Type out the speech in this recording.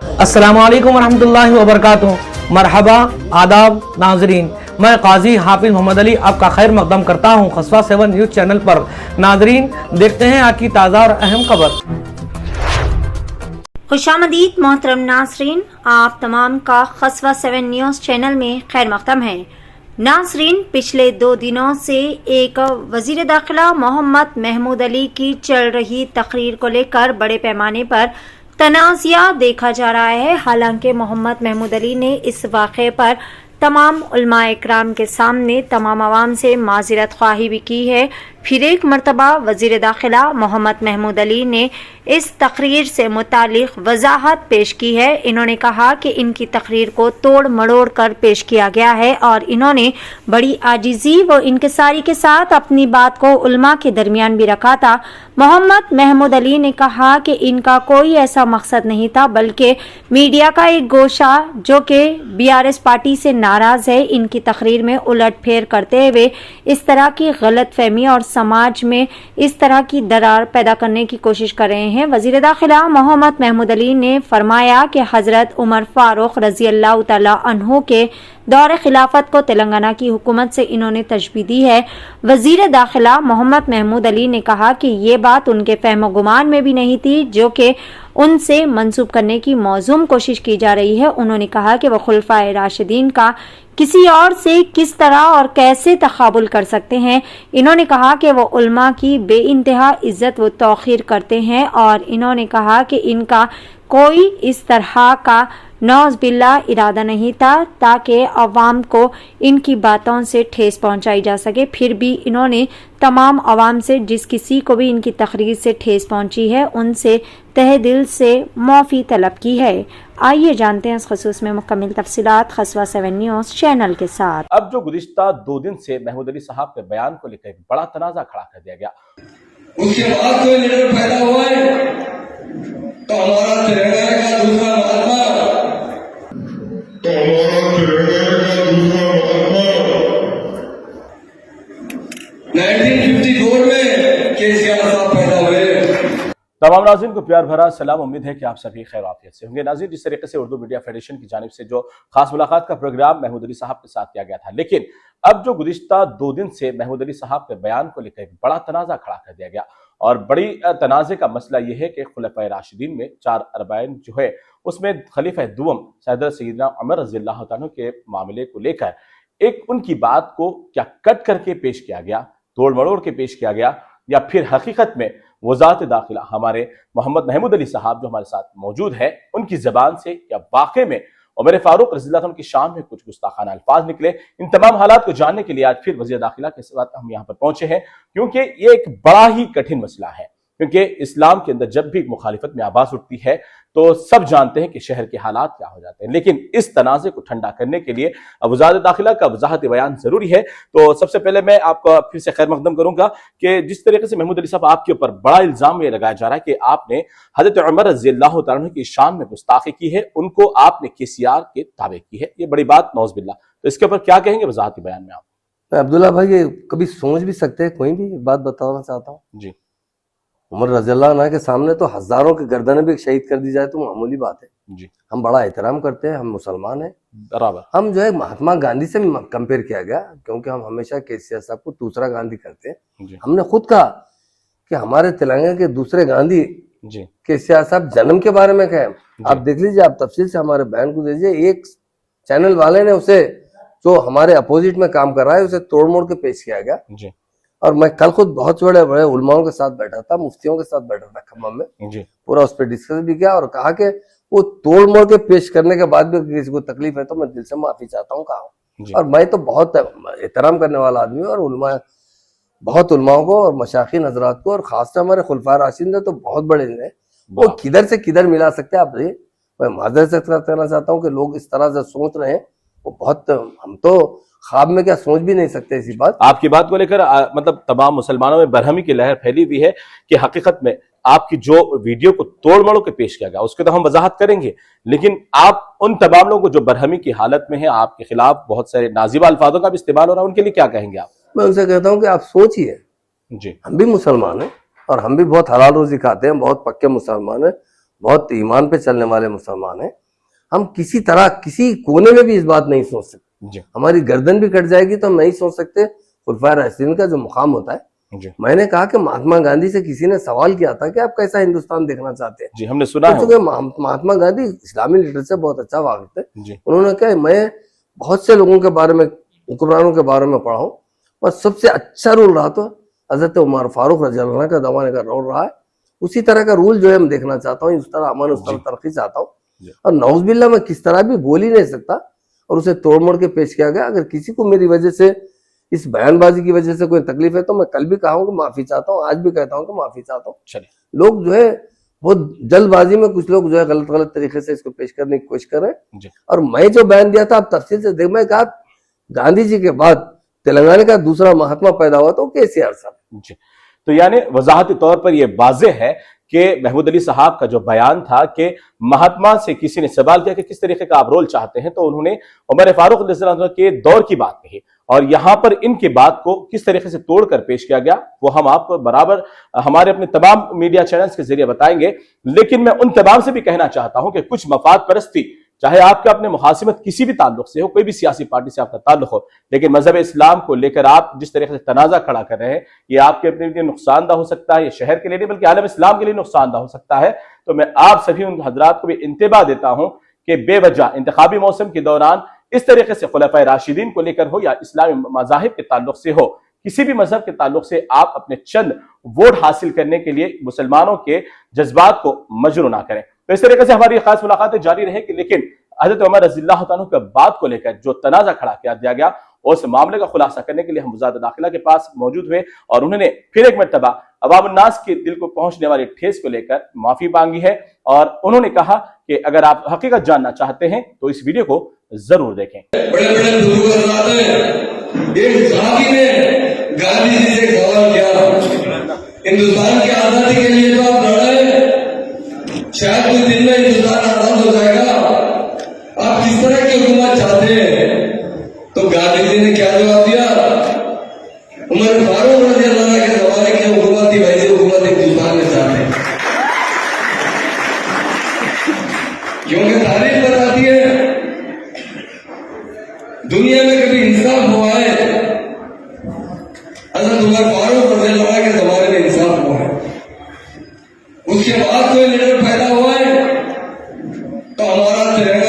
السلام علیکم ورحمۃ اللہ وبرکاتہ۔ مرحبا، آداب ناظرین، میں قاضی حافظ محمد علی آپ کا خیر مقدم کرتا ہوں خصوہ 7 نیوز چینل پر۔ ناظرین دیکھتے ہیں آج کی تازہ اور اہم خبر۔ خوش آمدید محترم ناظرین، آپ تمام کا خصوہ 7 نیوز چینل میں خیر مقدم ہے۔ ناظرین، پچھلے 2 دنوں سے ایک وزیر داخلہ محمد محمود علی کی چل رہی تقریر کو لے کر بڑے پیمانے پر تنازعہ دیکھا جا رہا ہے۔ حالانکہ محمد محمود علی نے اس واقعے پر تمام علماء اکرام کے سامنے تمام عوام سے معذرت خواہی بھی کی ہے۔ پھر ایک مرتبہ وزیر داخلہ محمد محمود علی نے اس تقریر سے متعلق وضاحت پیش کی ہے۔ انہوں نے کہا کہ ان کی تقریر کو توڑ مڑوڑ کر پیش کیا گیا ہے اور انہوں نے بڑی عاجزی و انکساری کے ساتھ اپنی بات کو علماء کے درمیان بھی رکھا تھا۔ محمد محمود علی نے کہا کہ ان کا کوئی ایسا مقصد نہیں تھا، بلکہ میڈیا کا ایک گوشہ جو کہ BRS پارٹی سے ناراض ہے، ان کی تقریر میں الٹ پھیر کرتے ہوئے اس طرح کی غلط فہمی اور سماج میں اس طرح کی درار پیدا کرنے کی کوشش کر رہے ہیں۔ وزیر داخلہ محمد محمود علی نے فرمایا کہ حضرت عمر فاروق رضی اللہ تعالی عنہ کے دور خلافت کو تلنگانہ کی حکومت سے انہوں نے تشبیہ دی ہے۔ وزیر داخلہ محمد محمود علی نے کہا کہ یہ بات ان کے فہم و گمان میں بھی نہیں تھی جو کہ ان سے منسوب کرنے کی موزوں کوشش کی جا رہی ہے۔ انہوں نے کہا کہ وہ خلفائے راشدین کا کسی اور سے کس طرح اور کیسے تقابل کر سکتے ہیں۔ انہوں نے کہا کہ وہ علماء کی بے انتہا عزت و توقیر کرتے ہیں اور انہوں نے کہا کہ ان کا کوئی اس طرح کا نعوذ باللہ ارادہ نہیں تھا تاکہ عوام کو ان کی باتوں سے ٹھیس پہنچائی جا سکے۔ پھر بھی انہوں نے تمام عوام سے جس کسی کو بھی ان کی تقریر سے ٹھیس پہنچی ہے ان سے تہ دل سے معافی طلب کی ہے۔ آئیے جانتے ہیں اس خصوص میں مکمل تفصیلات خصوہ 7 نیوز چینل کے ساتھ۔ اب جو گزشتہ 2 دن سے محمود علی صاحب کے بیان کو لے کر بڑا تنازع کھڑا کر دیا گیا۔ اس کے بعد کوئی لیڈر پیدا ہوا ہے تو ہمارا تلنگانہ کا دوسرا مہاتما 1954 میں KCR صاحب پیدا ہوئے۔ تمام ناظرین کو پیار بھرا سلام، امید ہے کہ آپ سبھی خیر عافیت سے ہوں گے۔ ناظرین، جس طریقے سے اردو میڈیا فیڈریشن کی جانب سے جو خاص ملاقات کا پروگرام محمود علی صاحب کے ساتھ کیا گیا تھا، لیکن اب جو گزشتہ 2 دن سے محمود علی صاحب کے بیان کو لے کر بڑا تنازع کھڑا کر دیا گیا، اور بڑی تنازع کا مسئلہ یہ ہے کہ خلفائے راشدین میں 4 اربعین جو ہے اس میں خلیفہ دوم حضرت سیدنا عمر رضی اللہ عنہ کے معاملے کو لے کر ایک ان کی بات کو کیا کٹ کر کے پیش کیا گیا، توڑ مڑوڑ کے پیش کیا گیا، یا پھر حقیقت میں وزارت داخلہ ہمارے محمد محمود علی صاحب جو ہمارے ساتھ موجود ہے ان کی زبان سے یا واقع میں عمر فاروق رضی اللہ عنہ کی شان میں کچھ گستاخانہ الفاظ نکلے۔ ان تمام حالات کو جاننے کے لیے آج پھر وزیر داخلہ کے ساتھ ہم یہاں پر پہنچے ہیں، کیونکہ یہ ایک بڑا ہی کٹھن مسئلہ ہے، کیونکہ اسلام کے اندر جب بھی مخالفت میں آواز اٹھتی ہے تو سب جانتے ہیں کہ شہر کے حالات کیا ہو جاتے ہیں، لیکن اس تنازع کو ٹھنڈا کرنے کے لیے وزارت داخلہ کا وضاحت بیان ضروری ہے۔ تو سب سے پہلے میں آپ کو پھر سے خیر مقدم کروں گا کہ جس طریقے سے محمود علی صاحب آپ کے اوپر بڑا الزام یہ لگایا جا رہا ہے کہ آپ نے حضرت عمر رضی اللہ تعالیٰ عنہ کی شان میں گستاخی کی ہے، ان کو آپ نے KCR کے تابع کی ہے، یہ بڑی بات نعوذ باللہ، تو اس کے اوپر کیا کہیں گے وضاحتی بیان میں آپ؟ عبداللہ بھائی، یہ کبھی سوچ بھی سکتے ہیں؟ کوئی بھی بات بتانا چاہتا ہوں، جی، عمر رضی اللہ عنہ کے سامنے تو ہزاروں کی گردنیں بھی شہید کر دی جائے تو معمولی بات ہے۔ جی، ہم بڑا احترام کرتے ہیں، ہم مسلمان ہیں۔ برابر۔ ہم جو ہے مہاتما گاندھی سے کمپیئر کیا گیا، کیونکہ ہم ہمیشہ KCR صاحب کو دوسرا گاندھی کرتے ہیں۔ جی، ہم نے خود کہا کہ ہمارے تلنگانہ کے دوسرے گاندھی جی، KCR صاحب جنم کے بارے میں کہیں، آپ دیکھ لیجیے، آپ تفصیل سے ہمارے بیان کو دیجیے۔ ایک چینل والے نے اسے جو ہمارے اپوزٹ میں کام کر رہا ہے اسے توڑ موڑ کے پیش کیا گیا، جی، اور میں کل خود بہت بڑے بڑے علماؤں کے ساتھ بیٹھا تھا، مفتیوں کے ساتھ بیٹھا تھا کھمم میں، جی، پورا اس پہ ڈسکس بھی کیا اور کہا کہ وہ توڑ موڑ کے پیش کرنے کے بعد بھی کسی کو تکلیف ہے تو میں دل سے معافی چاہتا ہوں، کہا ہوں۔ جی، اور میں تو بہت احترام کرنے والا آدمی ہوں، اور علماء بہت علماؤں کو اور مشائخین حضرات کو اور خاص طور ہمارے خلفائے راشدین تو بہت بڑے ہیں، وہ کدھر سے کدھر ملا سکتے ہیں آپ۔ میں معذرت سے کہنا چاہتا ہوں کہ لوگ اس طرح سے سوچ رہے ہیں، وہ بہت، ہم تو خواب میں کیا سوچ بھی نہیں سکتے اسی بات۔ آپ کی بات کو لے کر مطلب تمام مسلمانوں میں برہمی کی لہر پھیلی ہوئی ہے کہ حقیقت میں آپ کی جو ویڈیو کو توڑ مڑو کے پیش کیا گیا اس کے تو ہم وضاحت کریں گے، لیکن آپ ان تمام لوگوں کو جو برہمی کی حالت میں ہیں، آپ کے خلاف بہت سارے نازیبہ الفاظوں کا بھی استعمال ہو رہا ہے، ان کے لیے کیا کہیں گے آپ؟ میں ان سے کہتا ہوں کہ آپ سوچئے، جی، ہم بھی مسلمان ہیں اور ہم بھی بہت حلال روزی کھاتے ہیں، بہت پکے مسلمان ہیں، بہت ایمان پہ چلنے والے مسلمان ہیں. ہم کسی طرح کسی کونے میں بھی اس بات نہیں سوچ سکتے. جی ہماری گردن بھی کٹ جائے گی تو ہم نہیں سوچ سکتے خلفائے راشدین کا جو مقام ہوتا ہے. جی میں نے کہا کہ مہاتما گاندھی سے کسی نے سوال کیا تھا کہ آپ کیسا ہندوستان دیکھنا چاہتے ہیں. جی ہم نے سنا ہے. چونکہ مہاتما گاندھی اسلامی لیڈر سے بہت اچھا واقف تھے. جی انہوں نے کہا میں بہت سے لوگوں کے بارے میں حکمرانوں کے بارے میں پڑھا ہوں اور سب سے اچھا رول رہا تو حضرت عمر فاروق رضی اللہ عنہ کا زمانے کا رول رہا ہے. اسی طرح کا رول جو ہے میں دیکھنا چاہتا ہوں, اس طرح امن اس طرح ترقی چاہتا ہوں. اور نعوذ باللہ میں کس طرح بھی بول ہی نہیں سکتا اور اسے توڑ موڑ کے پیش کیا گیا. اگر کسی کو میری وجہ سے اس بیان بازی کی وجہ سے کوئی تکلیف ہے تو میں کل بھی کہا ہوں کہ معافی چاہتا ہوں, آج بھی کہتا ہوں کہ معافی چاہتا ہوں. چلے لوگ جو ہے بہت جلد بازی میں کچھ لوگ جو ہے غلط طریقے سے اس کو پیش کرنے کی کوشش کر رہے ہیں. جی اور میں جو بیان دیا تھا آپ تفصیل سے دیکھ, میں کہا گاندھی جی کے بعد تلنگانہ کا دوسرا مہاتما پیدا ہوا تو KCR صاحب. جی تو یعنی وضاحتی طور پر یہ واضح ہے کہ محمود علی صاحب کا جو بیان تھا کہ مہاتما سے کسی نے سوال کیا کہ کس طریقے کا آپ رول چاہتے ہیں تو انہوں نے عمر فاروق علیہ السلام کے دور کی بات کہی, اور یہاں پر ان کی بات کو کس طریقے سے توڑ کر پیش کیا گیا وہ ہم آپ کو برابر ہمارے اپنے تمام میڈیا چینلز کے ذریعے بتائیں گے. لیکن میں ان تمام سے بھی کہنا چاہتا ہوں کہ کچھ مفاد پرستی, چاہے آپ کا اپنے مخاصمت کسی بھی تعلق سے ہو, کوئی بھی سیاسی پارٹی سے آپ کا تعلق ہو, لیکن مذہب اسلام کو لے کر آپ جس طریقے سے تنازع کھڑا کر رہے ہیں یہ آپ کے اپنے لیے نقصان دہ ہو سکتا ہے, یہ شہر کے لیے نہیں بلکہ عالم اسلام کے لیے نقصان دہ ہو سکتا ہے. تو میں آپ سبھی ان حضرات کو بھی انتباہ دیتا ہوں کہ بے وجہ انتخابی موسم کے دوران اس طریقے سے خلفائے راشدین کو لے کر ہو یا اسلامی مذاہب کے تعلق سے ہو, کسی بھی مذہب کے تعلق سے آپ اپنے چند ووٹ حاصل کرنے کے لیے مسلمانوں کے جذبات کو مجروح نہ کریں. تو اس طریقے سے ہماری خاص ملاقاتیں جاری رہیں گی, لیکن حضرت عمر رضی اللہ تعالیٰ کے بات کو لے کر جو تنازع کھڑا کیا دیا گیا اس معاملے کا خلاصہ کرنے کے لیے ہم وزارت داخلہ کے پاس موجود ہوئے اور انہوں نے پھر ایک مرتبہ عوام الناس کے دل کو پہنچنے والی ٹھیس کو لے کر معافی مانگی ہے, اور انہوں نے کہا کہ اگر آپ حقیقت جاننا چاہتے ہیں تو اس ویڈیو کو ضرور دیکھیں. بڑے بڑے بزرگ حضرات ہیں, ایک صحابی نے گاندھی جی سے سوال کیا ہندوستان کی آزادی کے لیے تو آپ لڑے, شاید کچھ دن میں ہندوستان آزاد ہو جائے گا, آپ کس طرح کی حکومت چاہتے ہیں؟ تو گاندھی جی نے کیا جواب دیا؟ عمر فاروق رضی اللہ عنہ کے زمانے کی حکومت تھی ویسی حکومت ہندوستان میں چاہتے ہیں, کیونکہ تاریخ بتاتی ہے دنیا میں کبھی انصاف ہوا ہے حضرت عمر فاروق رضی اللہ عنہ کے زمانے میں انصاف ہوا ہے. اس کے بعد کوئی لیڈر پیدا ہوا ہے تو ہمارا ترنگا